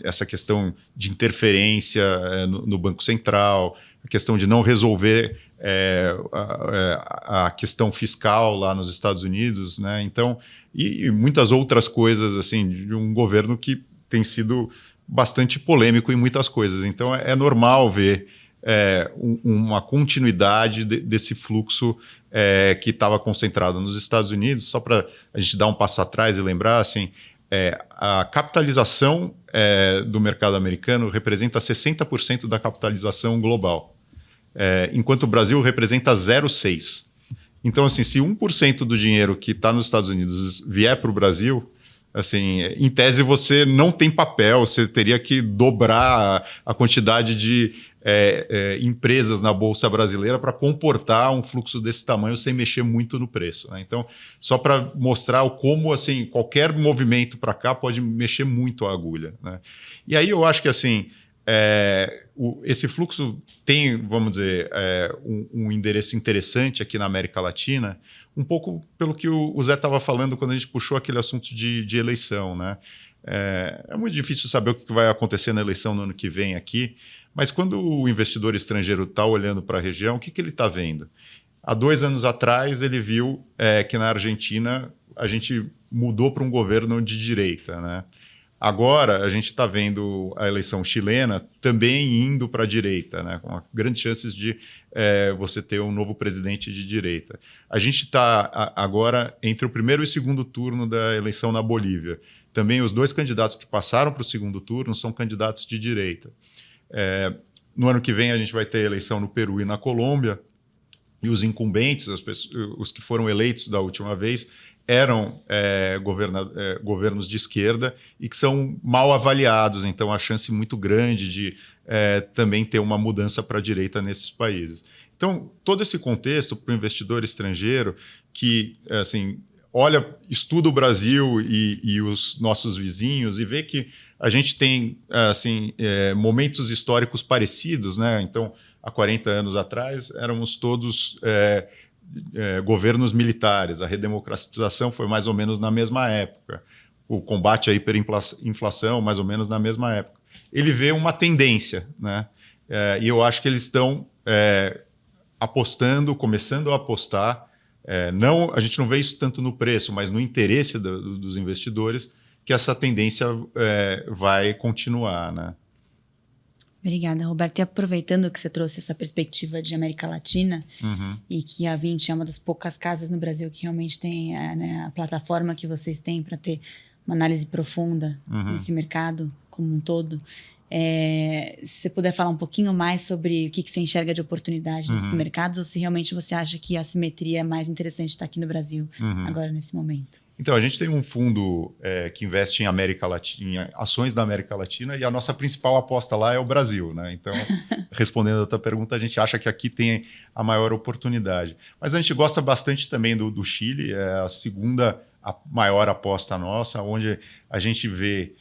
Speaker 3: essa questão de interferência no Banco Central, a questão de não resolver a questão fiscal lá nos Estados Unidos, né? Então, e muitas outras coisas, assim, de um governo que tem sido bastante polêmico em muitas coisas. Então, é normal ver uma continuidade desse fluxo que estava concentrado nos Estados Unidos. Só para a gente dar um passo atrás e lembrar, assim, a capitalização do mercado americano representa 60% da capitalização global, enquanto o Brasil representa 0,6%. Então, assim, se 1% do dinheiro que está nos Estados Unidos vier para o Brasil, assim, em tese você não tem papel, você teria que dobrar a quantidade de empresas na Bolsa Brasileira para comportar um fluxo desse tamanho sem mexer muito no preço, né? Então, só para mostrar como assim, qualquer movimento para cá pode mexer muito a agulha, né? E aí eu acho que assim, esse fluxo tem, vamos dizer, um endereço interessante aqui na América Latina, um pouco pelo que o Zé estava falando quando a gente puxou aquele assunto de eleição, né? É muito difícil saber o que vai acontecer na eleição no ano que vem aqui, mas quando o investidor estrangeiro está olhando para a região, o que ele está vendo? Há 2 anos atrás, ele viu que na Argentina a gente mudou para um governo de direita, né? Agora, a gente está vendo a eleição chilena também indo para a direita, né? Com grandes chances de você ter um novo presidente de direita. A gente está agora entre o primeiro e segundo turno da eleição na Bolívia. Também os 2 candidatos que passaram para o segundo turno são candidatos de direita. No ano que vem a gente vai ter eleição no Peru e na Colômbia, e os incumbentes, os que foram eleitos da última vez, eram governos de esquerda e que são mal avaliados, então a chance muito grande de também ter uma mudança para a direita nesses países. Então, todo esse contexto para o investidor estrangeiro que assim, estuda o Brasil e os nossos vizinhos e vê que a gente tem assim, momentos históricos parecidos, né? Então, há 40 anos atrás, éramos todos governos militares. A redemocratização foi mais ou menos na mesma época. O combate à hiperinflação, mais ou menos na mesma época. Ele vê uma tendência, né? E eu acho que eles estão apostando, começando a apostar. A gente não vê isso tanto no preço, mas no interesse dos investidores, que essa tendência vai continuar, né?
Speaker 4: Obrigada, Roberto. E aproveitando que você trouxe essa perspectiva de América Latina, e que a Vinci é uma das poucas casas no Brasil que realmente tem a plataforma que vocês têm para ter uma análise profunda desse mercado como um todo, se você puder falar um pouquinho mais sobre o que você enxerga de oportunidade nesses mercados, ou se realmente você acha que a simetria é mais interessante estar aqui no Brasil agora, nesse momento.
Speaker 3: Então, a gente tem um fundo que investe em América Latina, em ações da América Latina, e a nossa principal aposta lá é o Brasil, né? Então, respondendo a tua pergunta, a gente acha que aqui tem a maior oportunidade. Mas a gente gosta bastante também do Chile, é a segunda maior aposta nossa, onde a gente vê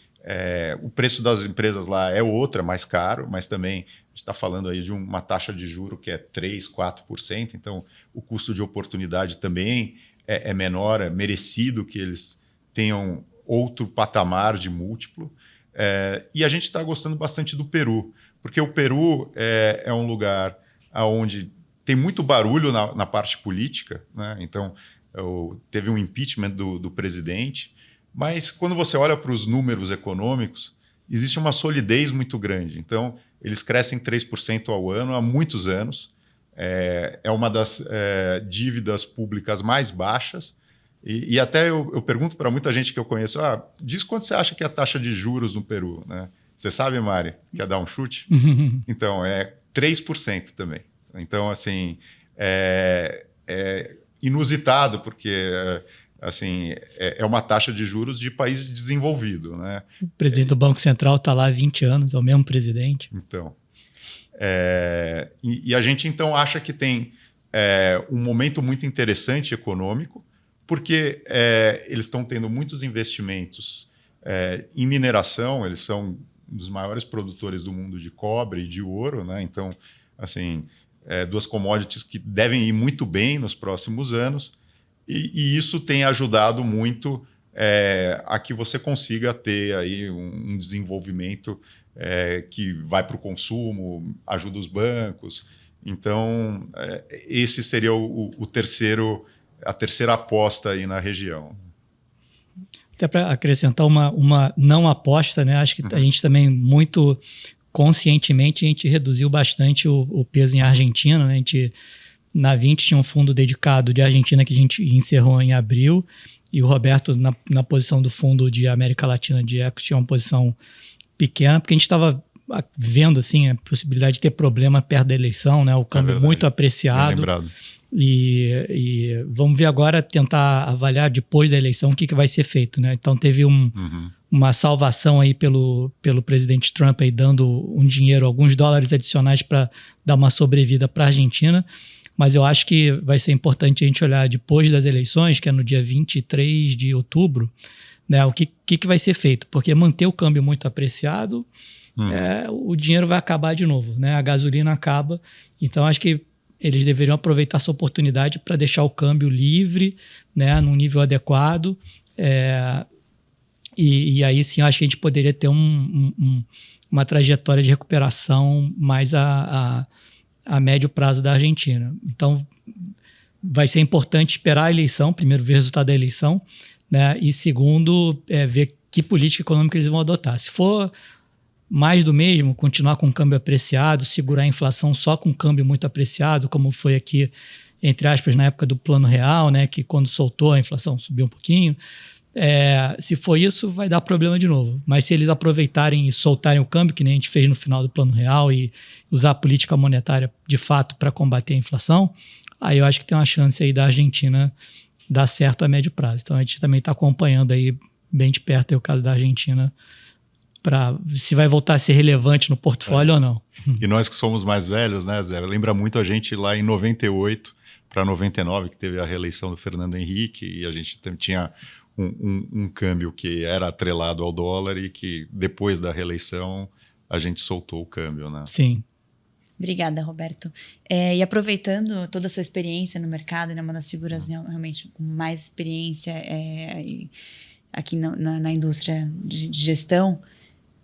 Speaker 3: o preço das empresas lá é outra, mais caro, mas também a gente está falando aí de uma taxa de juro que é 3%, 4%, então o custo de oportunidade também é menor, é merecido que eles tenham outro patamar de múltiplo. E a gente está gostando bastante do Peru, porque o Peru é um lugar onde tem muito barulho na parte política, né? Então, teve um impeachment do presidente, mas quando você olha para os números econômicos, existe uma solidez muito grande. Então, eles crescem 3% ao ano há muitos anos. É uma das dívidas públicas mais baixas. E até eu pergunto para muita gente que eu conheço, diz quanto você acha que é a taxa de juros no Peru, né? Você sabe, Mari? Quer dar um chute? Então, é 3% também. Então, assim, é inusitado, porque assim, é uma taxa de juros de país desenvolvido, né?
Speaker 2: O presidente do Banco Central está lá há 20 anos, é o mesmo presidente.
Speaker 3: Então, e a gente então acha que tem um momento muito interessante econômico, porque eles estão tendo muitos investimentos em mineração, eles são um dos maiores produtores do mundo de cobre e de ouro, né? Então, assim, 2 commodities que devem ir muito bem nos próximos anos, e isso tem ajudado muito a que você consiga ter aí um desenvolvimento que vai para o consumo, ajuda os bancos. Então, esse seria a terceira aposta aí na região.
Speaker 2: Até para acrescentar uma não aposta, né? Acho que a gente também muito conscientemente a gente reduziu bastante o peso em Argentina, né? A gente, na 20 tinha um fundo dedicado de Argentina que a gente encerrou em abril, e o Roberto, na posição do fundo de América Latina de Equity, tinha uma posição pequena, porque a gente estava vendo assim, a possibilidade de ter problema perto da eleição, né? O câmbio muito apreciado. E vamos ver agora, tentar avaliar depois da eleição o que vai ser feito, né? Então teve uma salvação aí pelo presidente Trump aí dando um dinheiro, alguns dólares adicionais para dar uma sobrevida para a Argentina, mas eu acho que vai ser importante a gente olhar depois das eleições, que é no dia 23 de outubro, né? O que vai ser feito, porque manter o câmbio muito apreciado, o dinheiro vai acabar de novo, né? A gasolina acaba, então acho que eles deveriam aproveitar essa oportunidade para deixar o câmbio livre, né, num nível adequado, e aí sim acho que a gente poderia ter uma trajetória de recuperação mais a médio prazo da Argentina. Então vai ser importante esperar a eleição, primeiro ver o resultado da eleição, né, e segundo ver que política econômica eles vão adotar. Se for mais do mesmo, continuar com o câmbio apreciado, segurar a inflação só com câmbio muito apreciado, como foi aqui, entre aspas, na época do Plano Real, né, que quando soltou a inflação subiu um pouquinho. Se for isso, vai dar problema de novo. Mas se eles aproveitarem e soltarem o câmbio, que nem a gente fez no final do Plano Real, e usar a política monetária de fato para combater a inflação, aí eu acho que tem uma chance aí da Argentina dar certo a médio prazo. Então a gente também está acompanhando aí bem de perto aí o caso da Argentina, para se vai voltar a ser relevante no portfólio ou não.
Speaker 3: E nós que somos mais velhos, né, Zé? Lembra muito a gente lá em 98 para 99, que teve a reeleição do Fernando Henrique, e a gente tinha um câmbio que era atrelado ao dólar e que depois da reeleição a gente soltou o câmbio, né?
Speaker 2: Sim.
Speaker 4: Obrigada, Roberto. E aproveitando toda a sua experiência no mercado, né, uma das figuras realmente com mais experiência aqui na indústria de gestão,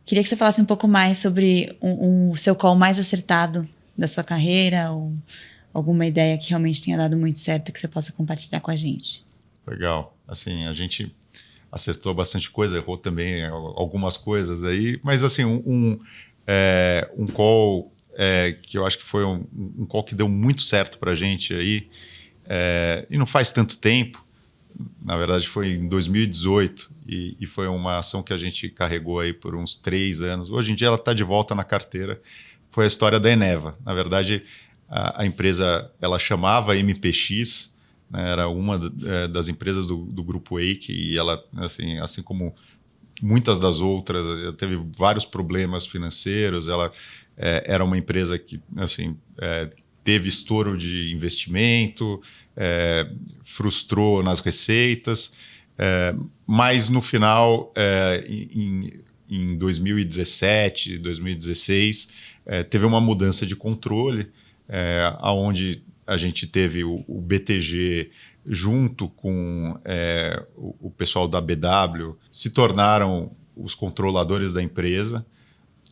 Speaker 4: queria que você falasse um pouco mais sobre o seu call mais acertado da sua carreira, ou alguma ideia que realmente tenha dado muito certo que você possa compartilhar com a gente.
Speaker 3: Legal. Assim, a gente acertou bastante coisa, errou também algumas coisas aí, mas assim, um call que eu acho que foi um call que deu muito certo para a gente aí, e não faz tanto tempo. Na verdade, foi em 2018 e foi uma ação que a gente carregou aí por uns 3 anos. Hoje em dia ela está de volta na carteira. Foi a história da Eneva. Na verdade, a empresa ela chamava MPX, né, era uma das empresas do grupo Eike, e ela, assim como muitas das outras, teve vários problemas financeiros. Ela era uma empresa que teve estouro de investimento, frustrou nas receitas, mas no final, em 2017, 2016, teve uma mudança de controle, onde a gente teve o BTG junto com o pessoal da BW, se tornaram os controladores da empresa,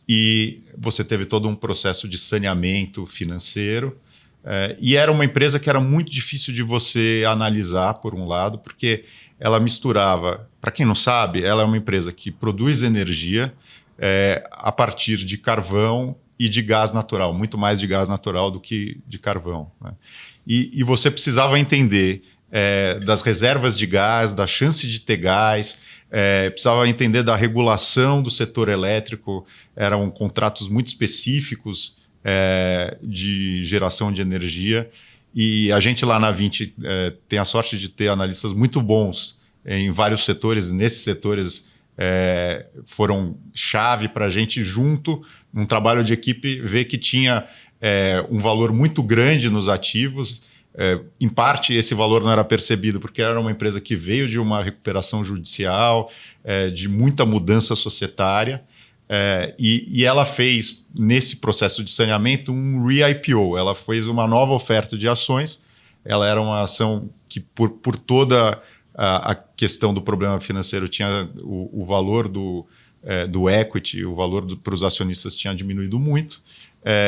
Speaker 3: e você teve todo um processo de saneamento financeiro. E era uma empresa que era muito difícil de você analisar, por um lado, porque ela misturava, para quem não sabe, ela é uma empresa que produz energia a partir de carvão e de gás natural, muito mais de gás natural do que de carvão, né? E você precisava entender das reservas de gás, da chance de ter gás, precisava entender da regulação do setor elétrico. Eram contratos muito específicos de geração de energia, e a gente lá na 20 tem a sorte de ter analistas muito bons em vários setores. Nesses setores foram chave para a gente, junto num trabalho de equipe, ver que tinha um valor muito grande nos ativos. Em parte esse valor não era percebido porque era uma empresa que veio de uma recuperação judicial, de muita mudança societária. E ela fez, nesse processo de saneamento, um re-IPO. Ela fez uma nova oferta de ações. Ela era uma ação que, por toda a questão do problema financeiro, tinha o valor do equity, o valor para os acionistas tinha diminuído muito.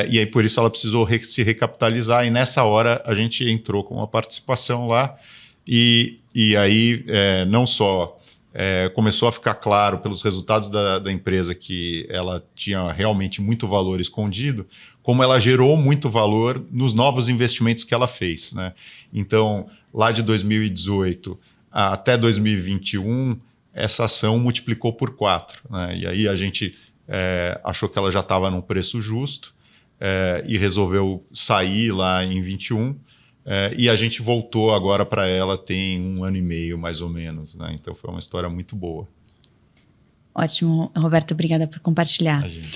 Speaker 3: E aí, por isso, ela precisou se recapitalizar. E nessa hora, a gente entrou com uma participação lá. E aí, não só começou a ficar claro pelos resultados da empresa que ela tinha realmente muito valor escondido, como ela gerou muito valor nos novos investimentos que ela fez, né? Então, lá de 2018 até 2021, essa ação multiplicou por 4, né? E aí a gente achou que ela já estava num preço justo, e resolveu sair lá em 21. E a gente voltou agora para ela tem 1 ano e meio, mais ou menos, né? Então foi uma história muito boa.
Speaker 4: Ótimo, Roberto, obrigada por compartilhar.
Speaker 3: Imagina.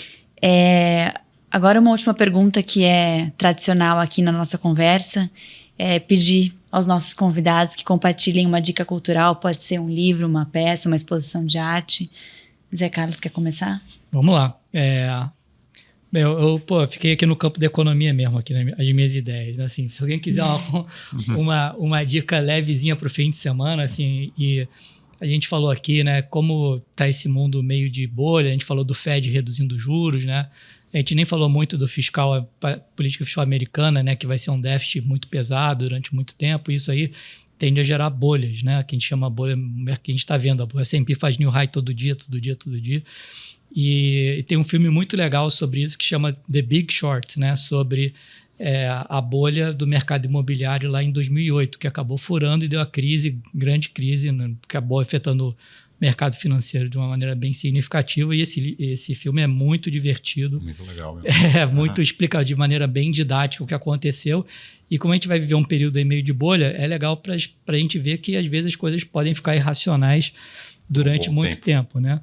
Speaker 4: Agora uma última pergunta que é tradicional aqui na nossa conversa, é pedir aos nossos convidados que compartilhem uma dica cultural, pode ser um livro, uma peça, uma exposição de arte. Zé Carlos, quer começar?
Speaker 2: Vamos lá. Eu fiquei aqui no campo da economia mesmo, aqui nas minhas ideias, né? Assim, se alguém quiser uma dica levezinha para o fim de semana, assim, e a gente falou aqui, né, como está esse mundo meio de bolha, a gente falou do Fed reduzindo juros, né? A gente nem falou muito do política fiscal americana, né, que vai ser um déficit muito pesado durante muito tempo. Isso aí tende a gerar bolhas, né, que a gente chama bolha, que a gente está vendo. A S&P faz new high todo dia. E tem um filme muito legal sobre isso que chama The Big Short, né, sobre a bolha do mercado imobiliário lá em 2008, que acabou furando e deu a grande crise, né, que acabou afetando o mercado financeiro de uma maneira bem significativa. E esse filme é muito divertido.
Speaker 3: Muito legal mesmo.
Speaker 2: Muito explicado de maneira bem didática o que aconteceu. E como a gente vai viver um período aí meio de bolha, é legal para a gente ver que às vezes as coisas podem ficar irracionais durante muito tempo, né?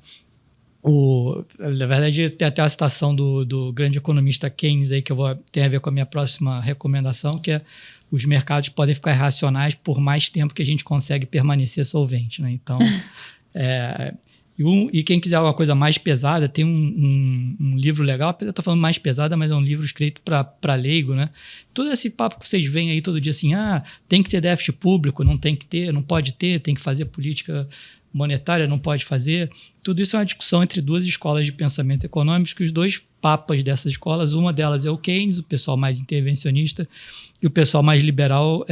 Speaker 2: Na verdade, tem até a citação do grande economista Keynes aí, que tem a ver com a minha próxima recomendação, que é: os mercados podem ficar irracionais por mais tempo que a gente consegue permanecer solvente, né? Então, e quem quiser alguma coisa mais pesada, tem um livro legal, apesar de eu estar falando mais pesada, mas é um livro escrito para leigo, né? Todo esse papo que vocês veem aí todo dia assim, tem que ter déficit público, não tem que ter, não pode ter, tem que fazer política monetária, não pode fazer. Tudo isso é uma discussão entre duas escolas de pensamento econômico, que os dois papas dessas escolas, uma delas é o Keynes, o pessoal mais intervencionista, e o pessoal mais liberal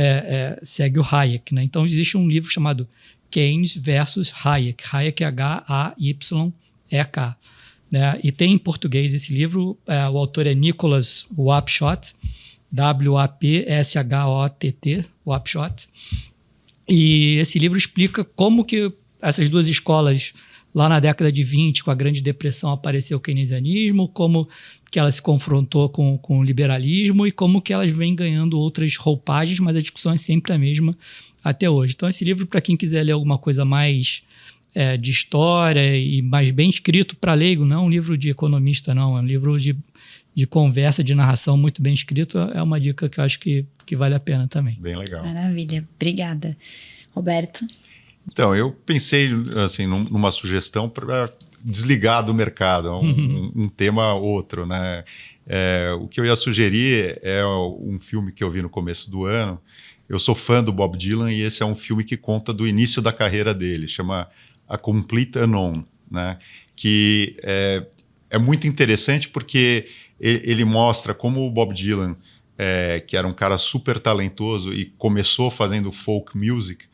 Speaker 2: segue o Hayek, né? Então existe um livro chamado Keynes versus Hayek. Hayek é Hayek, né? E tem em português esse livro, o autor é Nicholas Wapshott, Wapshott, Wapshott. E esse livro explica como que essas duas escolas, lá na década de 20, com a Grande Depressão, apareceu o keynesianismo, como que ela se confrontou com o liberalismo e como que elas vêm ganhando outras roupagens, mas a discussão é sempre a mesma até hoje. Então, esse livro, para quem quiser ler alguma coisa mais de história e mais bem escrito para leigo, não é um livro de economista, não, é um livro de conversa, de narração muito bem escrito, é uma dica que eu acho que vale a pena também.
Speaker 3: Bem legal.
Speaker 4: Maravilha, obrigada. Roberto?
Speaker 3: Então, eu pensei assim, numa sugestão para desligar do mercado, um tema outro, né? O que eu ia sugerir é um filme que eu vi no começo do ano. Eu sou fã do Bob Dylan e esse é um filme que conta do início da carreira dele, chama A Complete Unknown, né? Que é muito interessante porque ele mostra como o Bob Dylan, que era um cara super talentoso e começou fazendo folk music,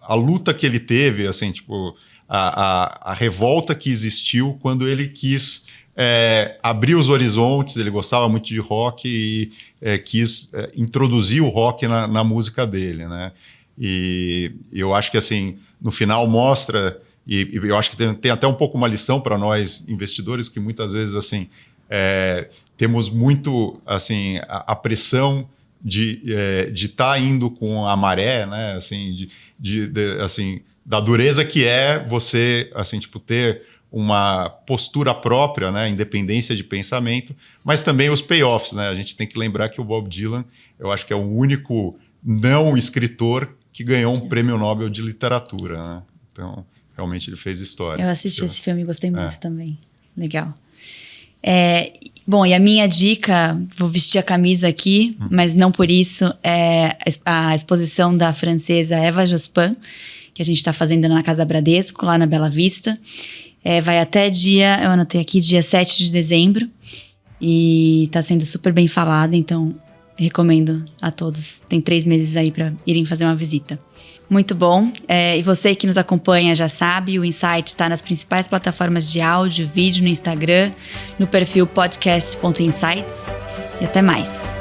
Speaker 3: a luta que ele teve, assim, tipo, a revolta que existiu quando ele quis abrir os horizontes. Ele gostava muito de rock e quis introduzir o rock na música dele, né? E eu acho que, assim, no final mostra, e eu acho que tem até um pouco uma lição para nós investidores, que muitas vezes, assim, temos muito, assim, a pressão de estar indo com a maré, né? Assim, assim, da dureza que é você, assim, tipo, ter uma postura própria, né? Independência de pensamento, mas também os payoffs, né? A gente tem que lembrar que o Bob Dylan, eu acho que é o único não escritor que ganhou um prêmio Nobel de literatura, né? Então, realmente ele fez história.
Speaker 4: Eu assisti esse filme e gostei muito também. Legal. Bom, e a minha dica, vou vestir a camisa aqui, mas não por isso, é a exposição da francesa Eva Jospin, que a gente está fazendo na Casa Bradesco, lá na Bela Vista. Vai até eu anotei aqui, dia 7 de dezembro, e está sendo super bem falada, então recomendo a todos. Tem 3 meses aí para irem fazer uma visita. Muito bom. E você que nos acompanha já sabe, o Insight está nas principais plataformas de áudio, vídeo, no Instagram, no perfil podcast.insights. E até mais.